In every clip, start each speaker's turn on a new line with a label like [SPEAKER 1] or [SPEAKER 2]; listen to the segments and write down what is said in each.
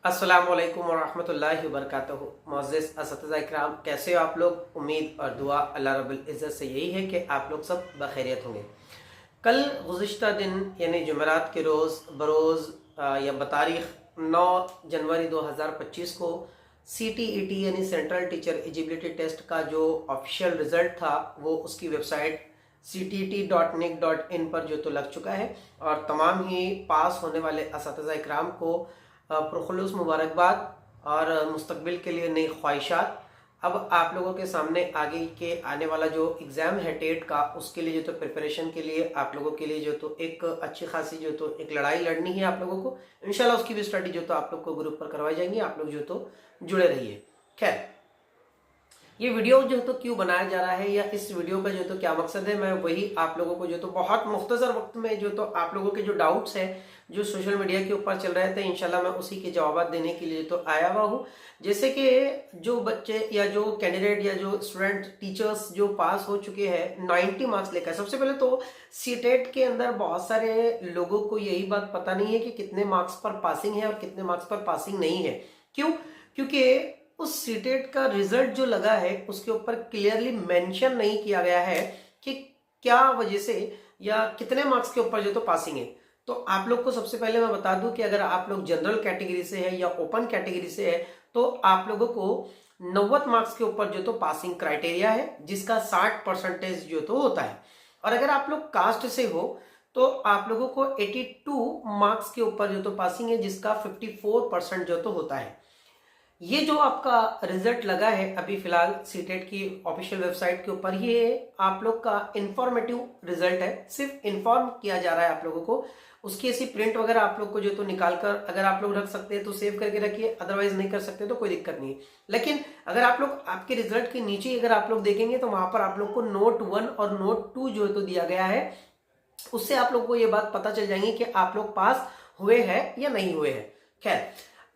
[SPEAKER 1] अस्सलामुअलैकुम वरहमतुल्लाहि वबरकातुहू। मुअज़्ज़िज़ असतिज़ा इकराम, कैसे हो आप लोग? उम्मीद और दुआ अल्लाह रब्बुल इज़्ज़त से यही है कि आप लोग सब बखैरियत होंगे। कल गुज़िश्ता दिन यानी जुमेरात के रोज़ बरोज़ या बतारीख़ 9 जनवरी 2025 को CTET यानी सेंट्रल टीचर एलिजिबिलिटी टेस्ट का जो ऑफिशियल रिज़ल्ट था वो उसकी वेबसाइट ctet.nic.in पर जो तो लग चुका है और तमाम ही पास होने वाले असतिज़ा इकराम को पुरखुलूस मुबारकबाद और मुस्तकबिल के लिए नई ख्वाहिशात। अब आप लोगों के सामने आगे के आने वाला जो एग्ज़ाम है टेट का, उसके लिए जो तो प्रिपरेशन के लिए आप लोगों के लिए जो तो एक अच्छी खासी जो तो एक लड़ाई लड़नी है आप लोगों को। इंशाल्लाह उसकी भी स्टडी जो तो आप लोग को ग्रुप पर करवाई जाएंगी। आप लोग जो तो जुड़े रहिए। खैर, ये वीडियो जो तो क्यों बनाया जा रहा है या इस वीडियो का जो तो क्या मकसद है, मैं वही आप लोगों को जो तो बहुत मुख्तसर वक्त में जो तो आप लोगों के जो डाउट्स हैं जो सोशल मीडिया के ऊपर चल रहे थे, इंशाल्लाह मैं उसी के जवाब देने के लिए तो आया हुआ हूँ। जैसे कि जो बच्चे या जो कैंडिडेट या जो स्टूडेंट टीचर्स जो पास हो चुके हैं 90 मार्क्स लेकर, सबसे पहले तो सीटेट के अंदर बहुत सारे लोगों को यही बात पता नहीं है कि कितने मार्क्स पर पासिंग है और कितने मार्क्स पर पासिंग नहीं है। क्यों? क्योंकि उस सीटेट का रिजल्ट जो लगा है उसके ऊपर क्लियरली मेंशन नहीं किया गया है कि क्या वजह से या कितने मार्क्स के ऊपर जो तो पासिंग है। तो आप लोग को सबसे पहले मैं बता दूं कि अगर आप लोग जनरल कैटेगरी से है या ओपन कैटेगरी से है तो आप लोगों को 90 मार्क्स के ऊपर जो तो पासिंग क्राइटेरिया है, जिसका 60% जो तो होता है। और अगर आप लोग कास्ट से हो तो आप लोगों को 82 मार्क्स के ऊपर जो तो पासिंग है, जिसका 54% जो तो होता है। ये जो आपका रिजल्ट लगा है अभी फिलहाल सीटेट की ऑफिशियल वेबसाइट के ऊपर, ये आप लोग का इंफॉर्मेटिव रिजल्ट है। सिर्फ इंफॉर्म किया जा रहा है आप लोगों को। उसकी ऐसी प्रिंट वगैरह आप लोग को जो तो निकाल कर अगर आप लोग रख सकते हैं तो सेव करके रखिए, अदरवाइज नहीं कर सकते तो कोई दिक्कत नहीं है। लेकिन अगर आप लोग आपके रिजल्ट के नीचे अगर आप लोग देखेंगे तो वहां पर आप लोग को नोट 1 और नोट 2 जो तो दिया गया है, उससे आप लोग को ये बात पता चल जाएंगी कि आप लोग पास हुए हैं या नहीं हुए हैं। खैर,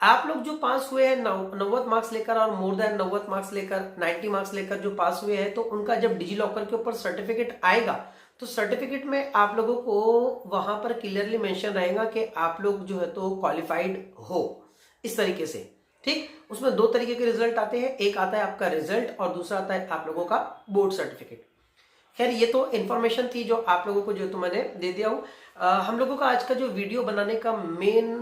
[SPEAKER 1] आप लोग जो पास हुए हैं 90 मार्क्स लेकर और मोर देन 90 मार्क्स लेकर 90 मार्क्स लेकर जो पास हुए हैं, तो उनका जब डिजी लॉकर के ऊपर सर्टिफिकेट आएगा तो सर्टिफिकेट में आप लोगों को वहां पर क्लियरली मेंशन रहेगा कि आप लोग जो है तो क्वालिफाइड हो, इस तरीके से। ठीक, उसमें दो तरीके के रिजल्ट आते हैं, एक आता है आपका रिजल्ट और दूसरा आता है आप लोगों का बोर्ड सर्टिफिकेट। खैर, ये तो इन्फॉर्मेशन थी जो आप लोगों को जो तो मैंने दे दिया हूँ। हम लोगों का आज का जो वीडियो बनाने का मेन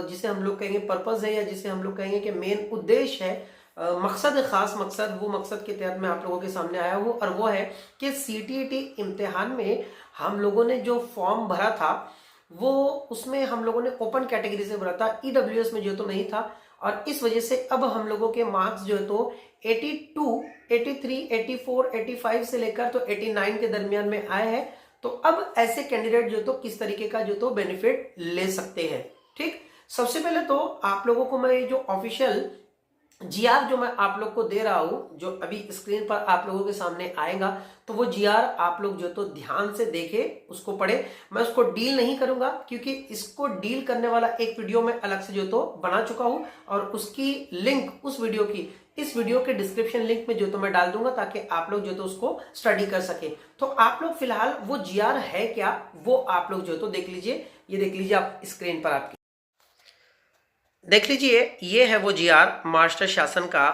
[SPEAKER 1] जिसे हम लोग कहेंगे पर्पस है या जिसे हम लोग कहेंगे कि मेन उद्देश्य है, मकसद खास मकसद, वो मकसद के तहत मैं आप लोगों के सामने आया हूँ और वो है कि सीटीईटी इम्तिहान में हम लोगों ने जो फॉर्म भरा था वो उसमें हम लोगों ने ओपन कैटेगरी से भरा था, ईडब्ल्यूएस में जो तो नहीं था। और इस वजह से अब हम लोगों के मार्क्स जो है तो 82, 83, 84, 85 से लेकर तो 89 के दरमियान में आए हैं। तो अब ऐसे कैंडिडेट जो तो किस तरीके का जो तो बेनिफिट ले सकते हैं। ठीक, सबसे पहले तो आप लोगों को मैं जो ऑफिशियल जीआर जो मैं आप लोग को दे रहा हूं, जो अभी स्क्रीन पर आप लोगों के सामने आएगा, तो वो जीआर आप लोग जो तो ध्यान से देखे, उसको पढ़े। मैं उसको डील नहीं करूंगा क्योंकि इसको डील करने वाला एक वीडियो मैं अलग से जो तो बना चुका हूं और उसकी लिंक उस वीडियो की इस वीडियो के डिस्क्रिप्शन लिंक में जो तो मैं डाल दूंगा ताकि आप लोग जो तो उसको स्टडी कर सके। तो आप लोग फिलहाल वो जीआर है क्या वो आप लोग जो तो देख लीजिए। ये देख लीजिए आप स्क्रीन पर, आपकी देख लीजिए, ये है वो जीआर मास्टर शासन का।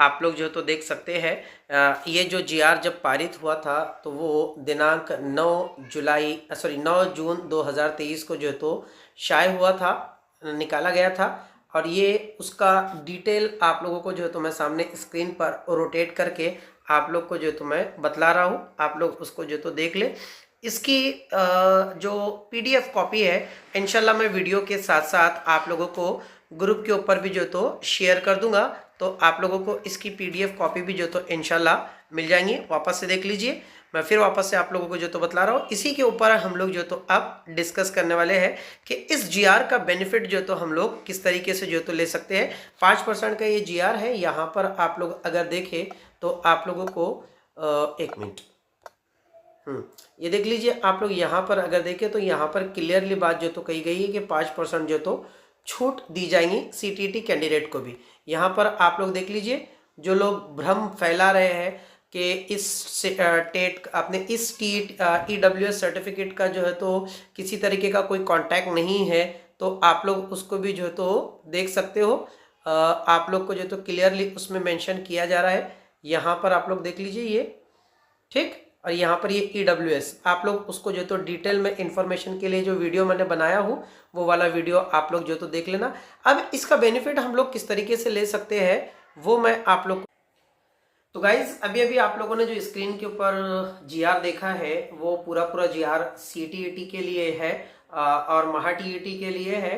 [SPEAKER 1] आप लोग जो तो देख सकते हैं। ये जो जीआर जब पारित हुआ था तो वो दिनांक 9 जून 2023 को जो तो शाये हुआ था, निकाला गया था। और ये उसका डिटेल आप लोगों को जो तो मैं सामने स्क्रीन पर रोटेट करके आप लोग को जो तो मैं बतला रहा हूँ, आप लोग उसको जो तो देख ले। इसकी जो पीडीएफ कॉपी है इंशाल्लाह मैं वीडियो के साथ साथ आप लोगों को ग्रुप के ऊपर भी जो तो शेयर कर दूंगा, तो आप लोगों को इसकी पीडीएफ कॉपी भी जो तो इंशाल्लाह मिल जाएंगी। वापस से देख लीजिए, मैं फिर वापस से आप लोगों को जो तो बतला रहा हूँ। इसी के ऊपर हम लोग जो तो अब डिस्कस करने वाले हैं कि इस जीआर का बेनिफिट जो तो हम लोग किस तरीके से जो तो ले सकते हैं। 5% का ये जीआर है। यहाँ पर आप लोग अगर देखें तो आप लोगों को एक मिनट, ये देख लीजिए आप लोग। यहाँ पर अगर देखें तो यहाँ पर क्लियरली बात जो तो कही गई है कि 5% जो तो छूट दी जाएंगी सीटीटी कैंडिडेट को भी। यहाँ पर आप लोग देख लीजिए, जो लोग भ्रम फैला रहे हैं कि इस टेट अपने इस ईडब्ल्यूएस सर्टिफिकेट का जो है तो किसी तरीके का कोई कांटेक्ट नहीं है, तो आप लोग उसको भी जो तो देख सकते हो। आप लोग को जो तो क्लियरली उसमें मेंशन किया जा रहा है, यहाँ पर आप लोग देख लीजिए ये, ठीक। और यहाँ पर ये EWS, आप लोग उसको जो तो डिटेल में इंफॉर्मेशन के लिए जो वीडियो मैंने बनाया हूँ वो वाला वीडियो आप लोग जो तो देख लेना। अब इसका बेनिफिट हम लोग किस तरीके से ले सकते हैं वो मैं आप लोग, तो गाइज अभी अभी आप लोगों ने जो स्क्रीन के ऊपर GR देखा है वो पूरा पूरा GR CTET के लिए है और महा TET के लिए है।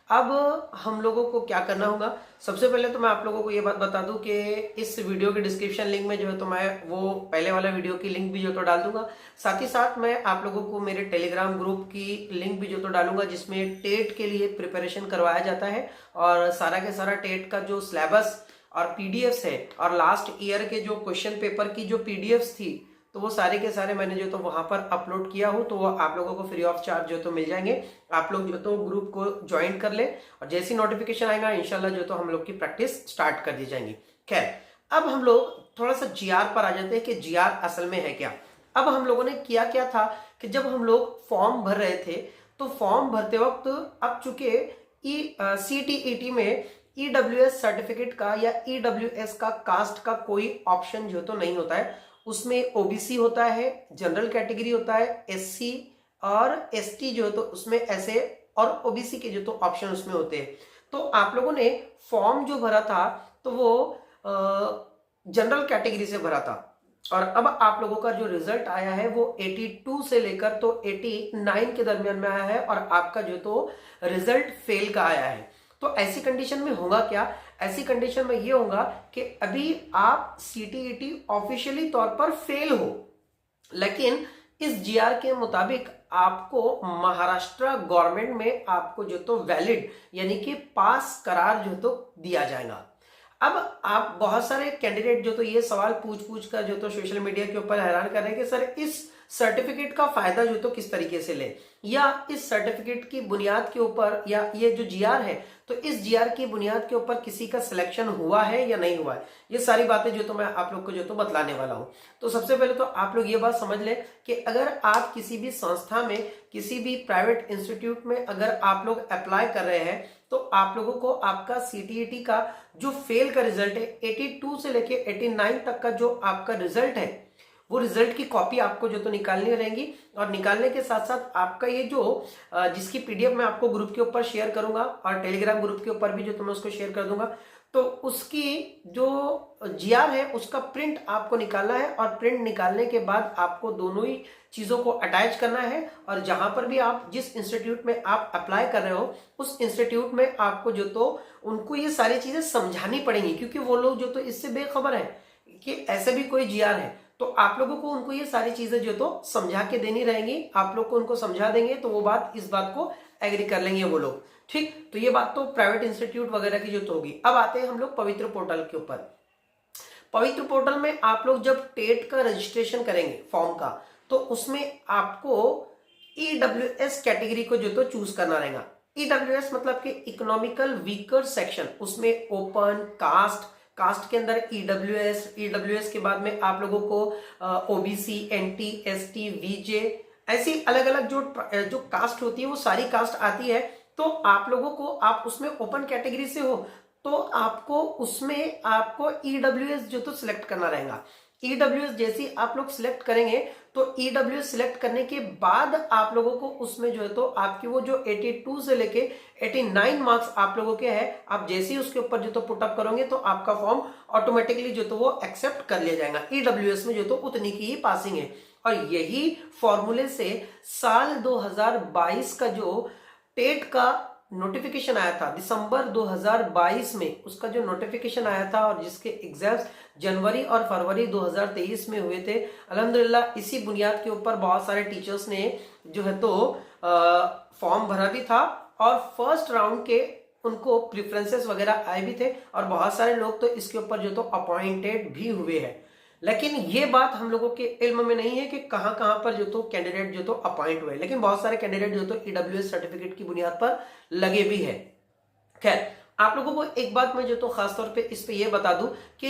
[SPEAKER 1] अब हम लोगों को क्या करना होगा, सबसे पहले तो मैं आप लोगों को ये बात बता दूं कि इस वीडियो के डिस्क्रिप्शन लिंक में जो है तो मैं वो पहले वाला वीडियो की लिंक भी जो तो डाल दूंगा। साथ ही साथ मैं आप लोगों को मेरे टेलीग्राम ग्रुप की लिंक भी जो तो डालूंगा जिसमें टेट के लिए प्रिपरेशन करवाया जाता है और सारा के सारा टेट का जो सिलेबस और PDFs है और लास्ट ईयर के जो क्वेश्चन पेपर की जो PDFs थी तो वो सारे के सारे मैंने जो तो वहां पर अपलोड किया हूं, तो वो आप लोगों को फ्री ऑफ चार्ज जो तो मिल जाएंगे। आप लोग जो तो ग्रुप को ज्वाइन कर ले और जैसी नोटिफिकेशन आएगा इंशाल्लाह जो तो हम लोग की प्रैक्टिस स्टार्ट कर दी जाएंगी। खैर अब हम लोग थोड़ा सा GR पर आ जाते हैं कि GR असल में है क्या। अब हम लोगों ने किया क्या था कि जब हम लोग फॉर्म भर रहे थे तो फॉर्म भरते वक्त अब चूंकि CTET में EWS सर्टिफिकेट का या EWS का कास्ट का कोई ऑप्शन जो तो नहीं होता है, उसमें OBC होता है, जनरल कैटेगरी होता है, SC और ST जो तो उसमें ऐसे और OBC के जो तो ऑप्शन उसमें होते हैं। तो आप लोगों ने फॉर्म जो भरा था तो वो जनरल कैटेगरी से भरा था और अब आप लोगों का जो रिजल्ट आया है वो 82 से लेकर तो 89 के दरमियान में आया है और आपका जो तो रिजल्ट फेल का आया है। तो ऐसी कंडीशन में होगा क्या, ऐसी कंडीशन में ये होगा कि अभी आप CTET ऑफिशियली तौर पर फेल हो, लेकिन इस GR के मुताबिक आपको महाराष्ट्र गवर्नमेंट में आपको जो तो वैलिड यानी कि पास करार जो तो दिया जाएगा। अब आप बहुत सारे कैंडिडेट जो तो ये सवाल पूछ कर जो तो सोशल मीडिया के ऊपर हैरान कर रहे हैं कि सर इस सर्टिफिकेट का फायदा जो तो किस तरीके से ले, या इस सर्टिफिकेट की बुनियाद के ऊपर या ये जो GR है तो इस GR की बुनियाद के ऊपर किसी का सिलेक्शन हुआ है या नहीं हुआ है। ये सारी बातें जो तो मैं आप लोग को जो तो बतलाने वाला हूं। तो सबसे पहले तो आप लोग ये बात समझ लें कि अगर आप किसी भी संस्था में किसी भी प्राइवेट इंस्टीट्यूट में अगर आप लोग अप्लाई कर रहे हैं तो आप लोगों को आपका CTET का जो फेल का रिजल्ट है 82 से लेके 89 तक का जो आपका रिजल्ट है वो रिजल्ट की कॉपी आपको जो तो निकालनी रहेगी और निकालने के साथ साथ आपका ये जो जिसकी PDF मैं आपको ग्रुप के ऊपर शेयर करूंगा और टेलीग्राम ग्रुप के ऊपर भी जो तो मैं उसको शेयर कर दूंगा, तो उसकी जो GR है उसका प्रिंट आपको निकालना है और प्रिंट निकालने के बाद आपको दोनों ही चीजों को अटैच करना है और जहां पर भी आप जिस इंस्टीट्यूट में आप अप्लाई कर रहे हो उस इंस्टीट्यूट में आपको जो तो उनको ये सारी चीजें समझानी पड़ेंगी, क्योंकि वो लोग जो तो इससे बेखबर है कि ऐसे भी कोई GR है। तो आप लोगों को उनको ये सारी चीजें जो तो समझा के देनी रहेंगी, आप लोग को उनको समझा देंगे तो वो बात इस बात को एग्री कर लेंगे वो लोग, ठीक। तो ये बात तो प्राइवेट इंस्टीट्यूट वगैरह की जो तो होगी। अब आते हैं हम लोग पवित्र पोर्टल के ऊपर। पवित्र पोर्टल में आप लोग जब टेट का रजिस्ट्रेशन करेंगे फॉर्म का तो उसमें आपको EWS कैटेगरी को जो तो चूज करना रहेगा। EWS मतलब कि इकोनॉमिकल वीकर सेक्शन, उसमें ओपन कास्ट के अंदर EWS के बाद में आप लोगों को OBC, NT, ST, VJ ऐसी अलग अलग जो कास्ट होती है वो सारी कास्ट आती है। तो आप लोगों को आप उसमें ओपन कैटेगरी से हो तो आपको उसमें आपको EWS जो तो सिलेक्ट करना रहेगा। EWS जैसी आप लोग सिलेक्ट करेंगे तो EWS सिलेक्ट करने के बाद आप लोगों को उसमें जो है तो आपकी वो जो 82 से लेके 89 मार्क्स आप लोगों के हैं, आप जैसे ही उसके ऊपर जो तो पुटअप करोगे तो आपका फॉर्म ऑटोमेटिकली जो तो वो एक्सेप्ट कर लिया जाएगा। EWS में जो तो उतनी की ही पासिंग है और यही फॉर्मूले से साल 2022 का जो टेट का नोटिफिकेशन आया था दिसंबर 2022 में, उसका जो नोटिफिकेशन आया था और जिसके एग्जाम्स जनवरी और फरवरी 2023 में हुए थे, अल्हम्दुलिल्लाह इसी बुनियाद के ऊपर बहुत सारे टीचर्स ने जो है तो फॉर्म भरा भी था और फर्स्ट राउंड के उनको प्रेफरेंसेस वगैरह आए भी थे और बहुत सारे लोग तो इसके ऊपर जो तो अपॉइंटेड भी हुए हैं। लेकिन ये बात हम लोगों के इल्म में नहीं है कि कहां पर जो तो कैंडिडेट जो तो अपॉइंट हुए, लेकिन बहुत सारे कैंडिडेट जो तो EWS सर्टिफिकेट की बुनियाद पर लगे भी है। खैर आप लोगों को एक बात मैं जो तो खास तौर पे इस पे ये बता दूं कि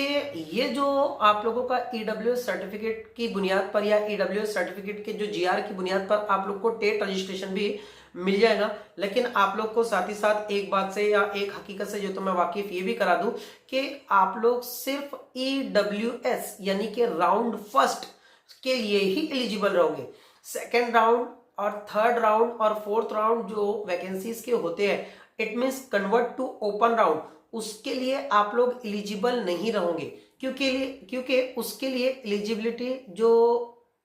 [SPEAKER 1] ये जो आप लोगों का ईडब्ल्यूएस सर्टिफिकेट की बुनियाद पर या ईडब्ल्यूएस सर्टिफिकेट के जो जीआर की बुनियाद पर आप लोग को टेट रजिस्ट्रेशन भी मिल जाएगा। लेकिन आप लोग को साथ ही साथ एक बात से या एक हकीकत से जो तो मैं वाकिफ ये भी करा दूं कि आप लोग सिर्फ ईडब्ल्यूएस यानी कि राउंड फर्स्ट के लिए ही एलिजिबल रहोगे। सेकेंड राउंड और थर्ड राउंड और फोर्थ राउंड जो वैकेंसीज के होते हैं, it means convert to open round, उसके लिए आप लोग एलिजिबल नहीं रहोगे। क्योंकि उसके लिए एलिजिबिलिटी जो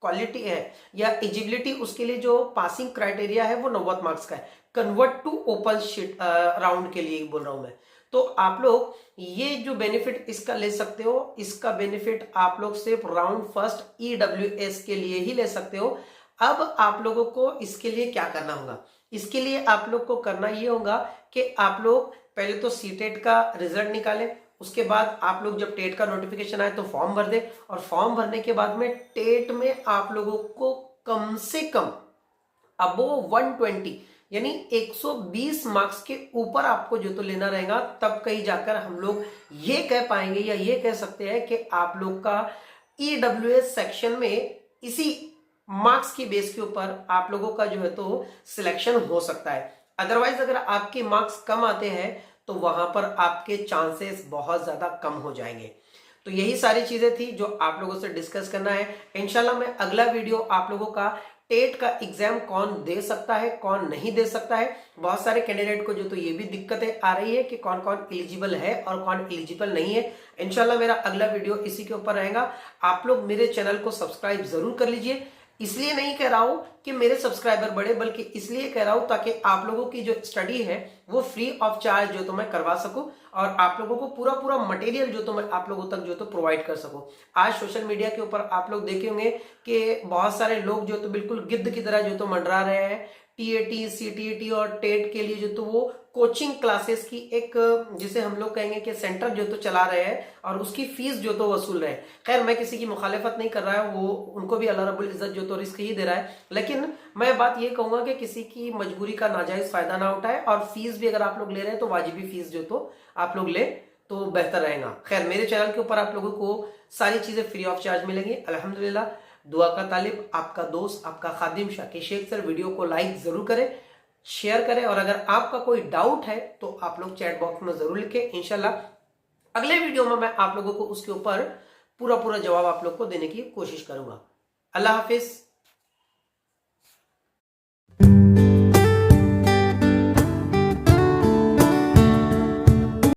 [SPEAKER 1] क्वालिटी है या एलिजिबिलिटी उसके लिए जो पासिंग क्राइटेरिया है वो 90 मार्क्स का है। Convert to open seat round के लिए बोल रहा हूं मैं। तो आप लोग ये जो बेनिफिट इसका ले सकते हो, इसका बेनिफिट आप लोग सिर्फ राउंड फर्स्ट ईडब्ल्यूएस के लिए ही ले सकते हो। अब आप लोगों को इसके लिए क्या करना होगा? इसके लिए आप लोग को करना ये होगा कि आप लोग पहले तो सीटेट का रिजल्ट निकालें, उसके बाद आप लोग जब टेट का नोटिफिकेशन आए तो फॉर्म भर दे, और फॉर्म भरने के बाद में टेट में आप लोगों को कम से कम अबोव 120 यानी 120 मार्क्स के ऊपर आपको जो तो लेना रहेगा। तब कहीं जाकर हम लोग ये कह पाएंगे या ये कह सकते हैं कि आप लोग का ईडब्ल्यूएस सेक्शन में इसी मार्क्स की बेस के ऊपर आप लोगों का जो है तो सिलेक्शन हो सकता है। अदरवाइज अगर आपके मार्क्स कम आते हैं तो वहां पर आपके चांसेस बहुत ज्यादा कम हो जाएंगे। तो यही सारी चीजें थी जो आप लोगों से डिस्कस करना है। इंशाल्लाह मैं अगला वीडियो आप लोगों का टेट का एग्जाम कौन दे सकता है कौन नहीं दे सकता है। बहुत सारे कैंडिडेट को जो तो ये भी दिक्कतें आ रही है कि कौन कौन एलिजिबल है और कौन एलिजिबल नहीं है। इंशाल्लाह मेरा अगला वीडियो इसी के ऊपर रहेगा। आप लोग मेरे चैनल को सब्सक्राइब जरूर कर लीजिए। इसलिए नहीं कह रहा हूं कि मेरे सब्सक्राइबर बढ़े, बल्कि इसलिए कह रहा हूं ताकि आप लोगों की जो स्टडी है वो फ्री ऑफ चार्ज जो तो मैं करवा सकूं और आप लोगों को पूरा मटेरियल जो तो मैं आप लोगों तक जो तो प्रोवाइड कर सकूं। आज सोशल मीडिया के ऊपर आप लोग देखे होंगे कि बहुत सारे लोग जो तो बिल्कुल गिद्ध की तरह जो तो मंडरा रहे हैं टीएटी सीटीईटी और टेट के लिए जो तो वो कोचिंग क्लासेस की एक जिसे हम लोग कहेंगे कि सेंटर जो तो चला रहे हैं और उसकी फीस जो तो वसूल रहे हैं। खैर मैं किसी की मुखालिफत नहीं कर रहा है, वो उनको भी अल्लाह रब्बुल इज्जत जो तो रिस्क ही दे रहा है। लेकिन मैं बात ये कहूंगा कि किसी की मजबूरी का नाजायज फायदा ना उठाए और फीस भी अगर आप लोग ले रहे हैं तो वाजिबी फीस जो तो आप लोग ले तो बेहतर रहेगा। खैर मेरे चैनल के ऊपर आप लोगों को सारी चीजें फ्री ऑफ चार्ज मिलेंगी अल्हम्दुलिल्लाह। दुआ का तालिब आपका दोस्त आपका खादिम शाकिर शेख सर। वीडियो को लाइक जरूर करें, शेयर करें और अगर आपका कोई डाउट है तो आप लोग चैट बॉक्स में जरूर लिखें। इंशाल्लाह अगले वीडियो में मैं आप लोगों को उसके ऊपर पूरा जवाब आप लोग को देने की कोशिश करूंगा। अल्लाह हाफिज।